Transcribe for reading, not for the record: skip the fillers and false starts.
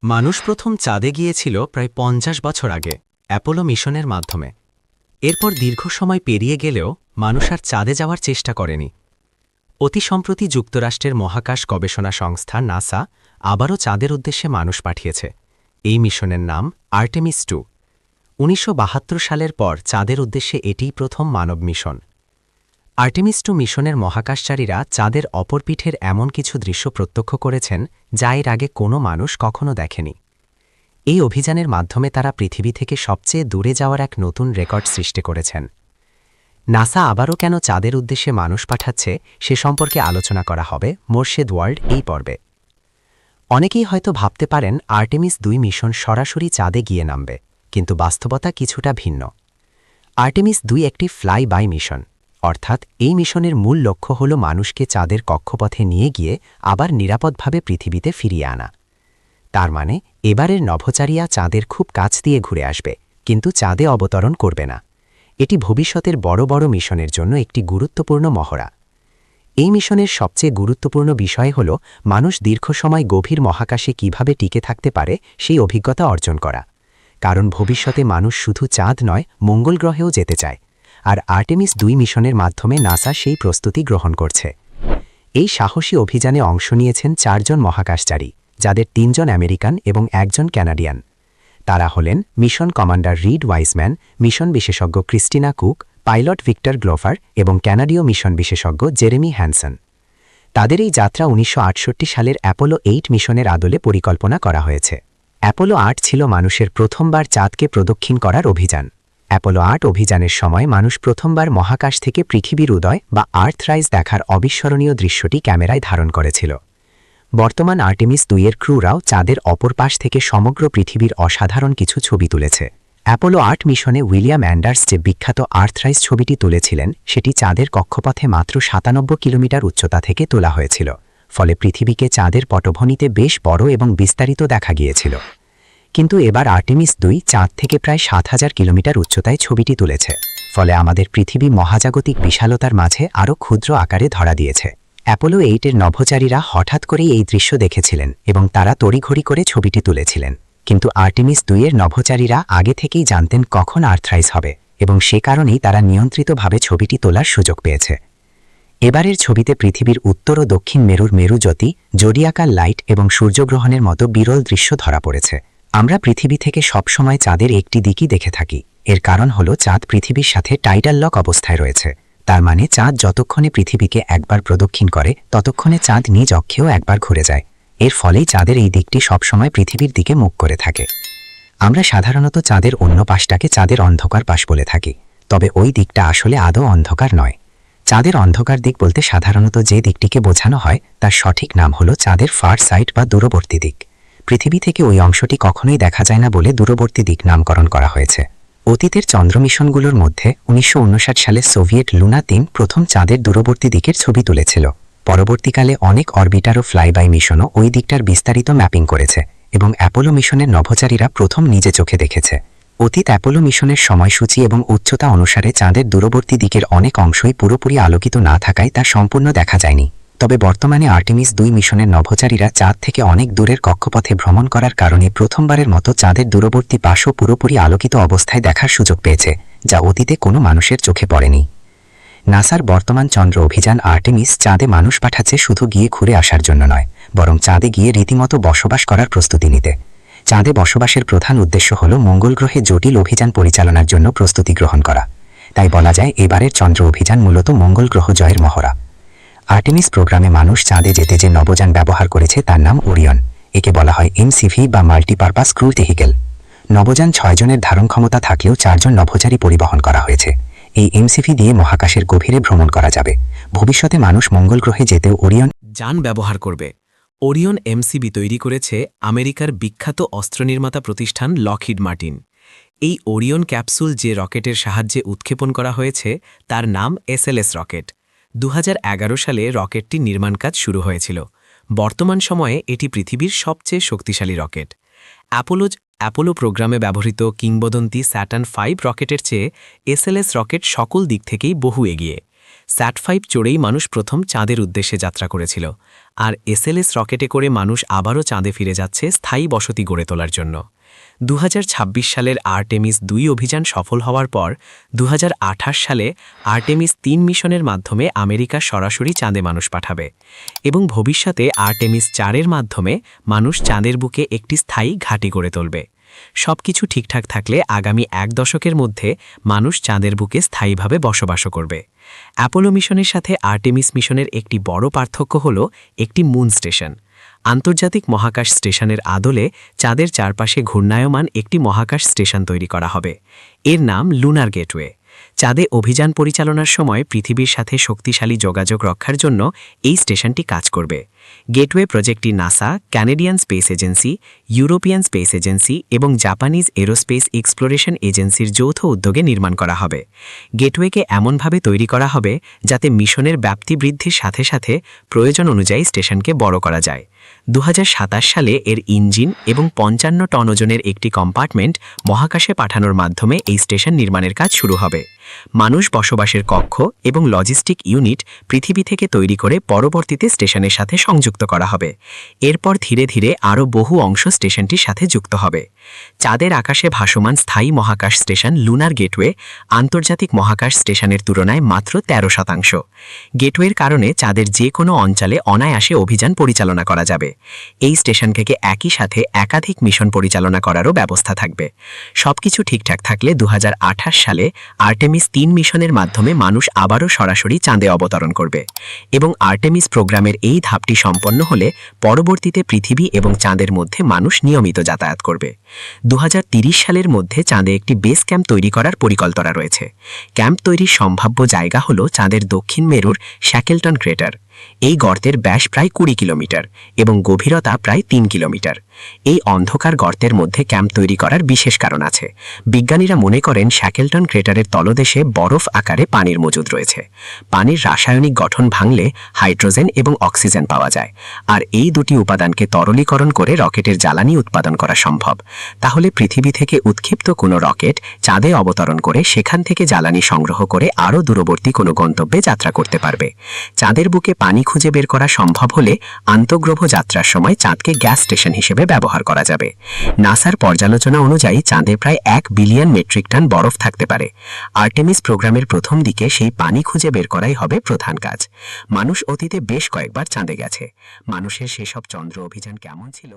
মানুষ প্রথম চাঁদে গিয়েছিল প্রায় ৫০ বছর আগে অ্যাপোলো মিশনের মাধ্যমে। এরপর দীর্ঘ সময় পেরিয়ে গেলেও মানুষ আর চাঁদে যাওয়ার চেষ্টা করেনি। অতি সম্প্রতি যুক্তরাষ্ট্রের মহাকাশ গবেষণা সংস্থা নাসা আবারও চাঁদের উদ্দেশ্যে মানুষ পাঠিয়েছে। এই মিশনের নাম আর্টেমিস 2। ১৯৭২ সালের পর চাঁদের উদ্দেশ্যে এটিই প্রথম মানব মিশন। আর্টেমিস 2 মিশনের মহাকাশচারীরা চাঁদের অপর পিঠের এমন কিছু দৃশ্য প্রত্যক্ষ করেছেন যা এর আগে কোনো মানুষ কখনো দেখেনি। এই অভিযানের মাধ্যমে তারা পৃথিবী থেকে সবচেয়ে দূরে যাওয়ার এক নতুন রেকর্ড সৃষ্টি করেছেন। নাসা আবারও কেন চাঁদের উদ্দেশ্যে মানুষ পাঠাচ্ছে সে সম্পর্কে আলোচনা করা হবে মোরশেদ ওয়ার্ল্ড এই পর্বে। অনেকেই হয়তো ভাবতে পারেন আর্টেমিস 2 মিশন সরাসরি চাঁদে গিয়ে নামবে, কিন্তু বাস্তবতা কিছুটা ভিন্ন। আর্টেমিস 2 একটি ফ্লাই বাই মিশন, অর্থাৎ এই মিশনের মূল লক্ষ্য হল মানুষকে চাঁদের কক্ষপথে নিয়ে গিয়ে আবার নিরাপদভাবে পৃথিবীতে ফিরিয়ে আনা। তার মানে এবারের নভোচারীরা চাঁদের খুব কাছ দিয়ে ঘুরে আসবে, কিন্তু চাঁদে অবতরণ করবে না। এটি ভবিষ্যতের বড় বড় মিশনের জন্য একটি গুরুত্বপূর্ণ মহড়া। এই মিশনের সবচেয়ে গুরুত্বপূর্ণ বিষয় হল মানুষ দীর্ঘ সময় গভীর মহাকাশে কিভাবে টিকে থাকতে পারে সেই অভিজ্ঞতা অর্জন করা। কারণ ভবিষ্যতে মানুষ শুধু চাঁদ নয়, মঙ্গল গ্রহেও যেতে চায়, আর আর্টেমিস 2 মিশনের মাধ্যমে নাসা সেই প্রস্তুতি গ্রহণ করছে। এই সাহসী অভিযানে অংশ নিয়েছেন 4 জন মহাকাশচারী, যাদের 3 জন আমেরিকান এবং 1 জন ক্যানাডিয়ান। তারা হলেন mission commander Reid Wiseman, mission বিশেষজ্ঞ Christina Koch, pilot Victor Glover এবং ক্যানাডীয় মিশন বিশেষজ্ঞ জেরেমি হ্যানসন। তাদের এই যাত্রা ১৯৬৮ সালের অ্যাপোলো 8 মিশনের আদলে পরিকল্পনা করা হয়েছে। অ্যাপোলো 8 ছিল মানুষের প্রথমবার চাঁদকে প্রদক্ষিণ করার অভিযান। অ্যাপোলো 8 অভিযানের সময় মানুষ প্রথমবার মহাকাশ থেকে পৃথিবীর উদয় বা আর্থরাইজ দেখার অবিস্মরণীয় দৃশ্যটি ক্যামেরায় ধারণ করেছিল। বর্তমান আর্টেমিস 2 এর ক্রুরাও চাঁদের অপর পাশ থেকে সমগ্র পৃথিবীর অসাধারণ কিছু ছবি তুলেছে। অ্যাপোলো 8 মিশনে উইলিয়াম অ্যান্ডার্স যে বিখ্যাত আর্থরাইজ ছবিটি তুলেছিলেন সেটি চাঁদের কক্ষপথে মাত্র ৯৭ কিলোমিটার উচ্চতা থেকে তোলা হয়েছিল, ফলে পৃথিবীকে চাঁদের পটভূমিতে বেশ বড় এবং বিস্তারিত দেখা গিয়েছিল। কিন্তু এবার আর্টেমিস 2 চাঁদ থেকে প্রায় ৭,০০০ কিলোমিটার উচ্চতায় ছবিটি তুলেছে, ফলে আমাদের পৃথিবী মহাজাগতিক বিশালতার মাঝে আরও ক্ষুদ্র আকারে ধরা দিয়েছে। অ্যাপোলো 8 এর নভোচারীরা হঠাৎ করেই এই দৃশ্য দেখেছিলেন এবং তারা তড়িঘড়ি করে ছবিটি তুলেছিলেন। কিন্তু আর্টেমিস 2 এর নভোচারীরা আগে থেকেই জানতেন কখন আর্থরাইজ হবে, এবং সে কারণেই তারা নিয়ন্ত্রিতভাবে ছবিটি তোলার সুযোগ পেয়েছে। এবারের ছবিতে পৃথিবীর উত্তর ও দক্ষিণ মেরুর মেরুজ্যোতি, জোডিয়াকার লাইট এবং সূর্যগ্রহণের মতো বিরল দৃশ্য ধরা পড়েছে। আমরা পৃথিবী থেকে সবসময় চাঁদের একটি দিকই দেখে থাকি। এর কারণ হল চাঁদ পৃথিবীর সাথে টাইডাল লক অবস্থায় রয়েছে। তার মানে চাঁদ যতক্ষণে পৃথিবীকে একবার প্রদক্ষিণ করে ততক্ষণে চাঁদ নিজ অক্ষেও একবার ঘুরে যায়। এর ফলেই চাঁদের এই দিকটি সবসময় পৃথিবীর দিকে মুখ করে থাকে। আমরা সাধারণত চাঁদের অন্য পাশটাকে চাঁদের অন্ধকার পাশ বলে থাকি, তবে ওই দিকটা আসলে আদৌ অন্ধকার নয়। চাঁদের অন্ধকার দিক বলতে সাধারণত যে দিকটিকে বোঝানো হয় তার সঠিক নাম হল চাঁদের ফার সাইড বা দূরবর্তী দিক। পৃথিবী থেকে ওই অংশটি কখনোই দেখা যায় না বলে দূরবর্তী দিক নামকরণ করা হয়েছে। অতীতের চন্দ্র মিশনগুলোর মধ্যে ১৯৫৯ সালে সোভিয়েট লুনা 3 প্রথম চাঁদের দূরবর্তী দিকের ছবি তুলেছিল। পরবর্তীকালে অনেক অরবিটার ও ফ্লাইবাই মিশনও ওই দিকটার বিস্তারিত ম্যাপিং করেছে, এবং অ্যাপোলো মিশনের নভোচারীরা প্রথম নিজে চোখে দেখেছে। অতীত অ্যাপোলো মিশনের সময়সূচি এবং উচ্চতা অনুসারে চাঁদের দূরবর্তী দিকের অনেক অংশই পুরোপুরি আলোকিত না থাকায় তা সম্পূর্ণ দেখা যায়নি। তবে বর্তমানে আর্টেমিস 2 মিশনের নভোচারীরা চাঁদ থেকে অনেক দূরের কক্ষপথে ভ্রমণ করার কারণে প্রথমবারের মতো চাঁদের দূরবর্তী পাশও পুরোপুরি আলোকিত অবস্থায় দেখার সুযোগ পেয়েছে, যা অতীতে কোনো মানুষের চোখে পড়েনি। নাসার বর্তমান চন্দ্র অভিযান আর্টেমিস চাঁদে মানুষ পাঠাচ্ছে শুধু গিয়ে ঘুরে আসার জন্য নয়, বরং চাঁদে গিয়ে রীতিমতো বসবাস করার প্রস্তুতি নিতে। চাঁদে বসবাসের প্রধান উদ্দেশ্য হল মঙ্গল গ্রহে জটিল অভিযান পরিচালনার জন্য প্রস্তুতি গ্রহণ করা। তাই বলা যায় এবারের চন্দ্র অভিযান মূলত মঙ্গল গ্রহ জয়ের মহড়া। আর্টেমিস প্রোগ্রামে মানুষ চাঁদে যেতে যে নভোযান ব্যবহার করেছে তার নাম ওরিয়ন। একে বলা হয় MCV বা মাল্টিপারপাস ক্রু ভেহিকেল। নভোযান 6 জনের ধারণ ক্ষমতা থাকলেও 4 জন নভোচারী পরিবহন করা হয়েছে। এই MCV দিয়ে মহাকাশের গভীরে ভ্রমণ করা যাবে। ভবিষ্যতে মানুষ মঙ্গল গ্রহে যেতেও ওরিয়ন যান ব্যবহার করবে। ওরিয়ন MCV তৈরি করেছে আমেরিকার বিখ্যাত অস্ত্র নির্মাতা প্রতিষ্ঠান লকহিড মার্টিন। এই ওরিয়ন ক্যাপসুল যে রকেটের সাহায্যে উৎক্ষেপণ করা হয়েছে তার নাম SLS রকেট। ২০১১ সালে রকেটটি নির্মাণ কাজ শুরু হয়েছিল। বর্তমান সময়ে এটি পৃথিবীর সবচেয়ে শক্তিশালী রকেট। অ্যাপোলো প্রোগ্রামে ব্যবহৃত কিংবদন্তি স্যাটার্ন 5 রকেটের চেয়ে SLS রকেট সকল দিক থেকেই বহু এগিয়ে। স্যাট-5 চড়েই মানুষ প্রথম চাঁদের উদ্দেশ্যে যাত্রা করেছিল, আর এসএলএস রকেটে করে মানুষ আবারও চাঁদে ফিরে যাচ্ছে স্থায়ী বসতি গড়ে তোলার জন্য। 2026 সালের আর্টেমিস 2 অভিযান সফল হওয়ার পর 2028 সালে আর্টেমিস 3 মিশনের মাধ্যমে আমেরিকা সরাসরি চাঁদে মানুষ পাঠাবে এবং ভবিষ্যতে আর্টেমিস 4-এর মাধ্যমে মানুষ চাঁদের বুকে একটি স্থায়ী ঘাঁটি গড়ে তুলবে। সবকিছু ঠিকঠাক থাকলে আগামী 1 দশকের মধ্যে মানুষ চাঁদের বুকে স্থায়ীভাবে বসবাস করবে। অ্যাপোলো মিশনের সাথে আর্টেমিস মিশনের একটি বড় পার্থক্য হল একটি মুন স্টেশন। আন্তর্জাতিক মহাকাশ স্টেশনের আদলে চাঁদের চারপাশে ঘূর্ণায়মান একটি মহাকাশ স্টেশন তৈরি করা হবে। এর নাম লুনার গেটওয়ে। চাঁদে অভিযান পরিচালনার সময় পৃথিবীর সাথে শক্তিশালী যোগাযোগ রক্ষার জন্য এই স্টেশনটি কাজ করবে। গেটওয়ে প্রজেক্টটি NASA, Canadian space agency, European space agency এবং জাপানিজ এরোস্পেস এক্সপ্লোরেশন এজেন্সির যৌথ উদ্যোগে নির্মাণ করা হবে। গেটওয়েকে এমনভাবে তৈরি করা হবে যাতে মিশনের ব্যাপ্তি বৃদ্ধির সাথে সাথে প্রয়োজন অনুযায়ী স্টেশনকে বড় করা যায়। 2027 সালে এর ইঞ্জিন এবং 55 টন ওজনের একটি কম্পার্টমেন্ট মহাকাশে পাঠানোর মাধ্যমে এই স্টেশন নির্মাণের কাজ শুরু হবে। মানুষ বসবাসের কক্ষ এবং লজিস্টিক ইউনিট পৃথিবী থেকে তৈরি করে পরবর্তীতে স্টেশনের সাথে সংযুক্ত করা হবে। এরপর ধীরে ধীরে আরও বহু অংশ স্টেশনটির সাথে যুক্ত হবে। চাঁদের আকাশে ভাসমান স্থায়ী মহাকাশ স্টেশন লুনার গেটওয়ে আন্তর্জাতিক মহাকাশ স্টেশনের তুলনায় মাত্র 13%। গেটওয়ের কারণে চাঁদের যে কোনো অঞ্চলে অনায়াসে অভিযান পরিচালনা করা যাবে। এই স্টেশন থেকে একই সাথে একাধিক মিশন পরিচালনা করারও ব্যবস্থা থাকবে। সবকিছু ঠিকঠাক থাকলে 2028 সালে আর্টেমিস 3 মিশনের মাধ্যমে মানুষ আবারও সরাসরি চাঁদে অবতরণ করবে এবং আর্টেমিস প্রোগ্রামের এই ধাপটি সম্পন্ন হলে পরবর্তীতে পৃথিবী এবং চাঁদের মধ্যে মানুষ নিয়মিত যাতায়াত করবে। 2030 সালের মধ্যে চাঁদে একটি বেস ক্যাম্প তৈরি করার পরিকল্পনা রয়েছে। ক্যাম্প তৈরির সম্ভাব্য জায়গা হল চাঁদের দক্ষিণ মেরুর শ্যাকেলটন ক্রেটার। এই গর্তের ব্যাস প্রায় 20 কিলোমিটার এবং গভীরতা প্রায় 3 কিলোমিটার। এই অন্ধকার গর্তের মধ্যে ক্যাম্প তৈরি করার বিশেষ কারণ আছে। বিজ্ঞানীরা মনে করেন শ্যাকেলটন ক্রেটারের তলদেশে বরফ আকারে পানির মজুদ রয়েছে। পানির রাসায়নিক গঠন ভাঙলে হাইড্রোজেন এবং অক্সিজেন পাওয়া যায়, আর এই দুটি উপাদানকে তরলীকরণ করে রকেটের জ্বালানি উৎপাদন করা সম্ভব। তাহলে পৃথিবী থেকে উৎক্ষিপ্ত কোনো রকেট চাঁদে অবতরণ করে সেখান থেকে জ্বালানি সংগ্রহ করে আরও দূরবর্তী কোনো গন্তব্যে যাত্রা করতে পারবে। চাঁদের বুকে পানি খুঁজে বের করা সম্ভব হলে আন্তঃগ্রহ যাত্রার সময় চাঁদকে গ্যাস স্টেশন হিসেবে ব্যবহার করা যাবে। নাসার পর্যালোচনা অনুযায়ী চাঁদে প্রায় 1 বিলিয়ন মেট্রিক টন বরফ থাকতে পারে। আর্টেমিস প্রোগ্রামের প্রথম দিকে সেই পানি খুঁজে বের করাই হবে প্রধান কাজ। মানুষ অতীতে বেশ কয়েকবার চাঁদে গেছে। মানুষের সেসব চন্দ্র অভিযান কেমন ছিল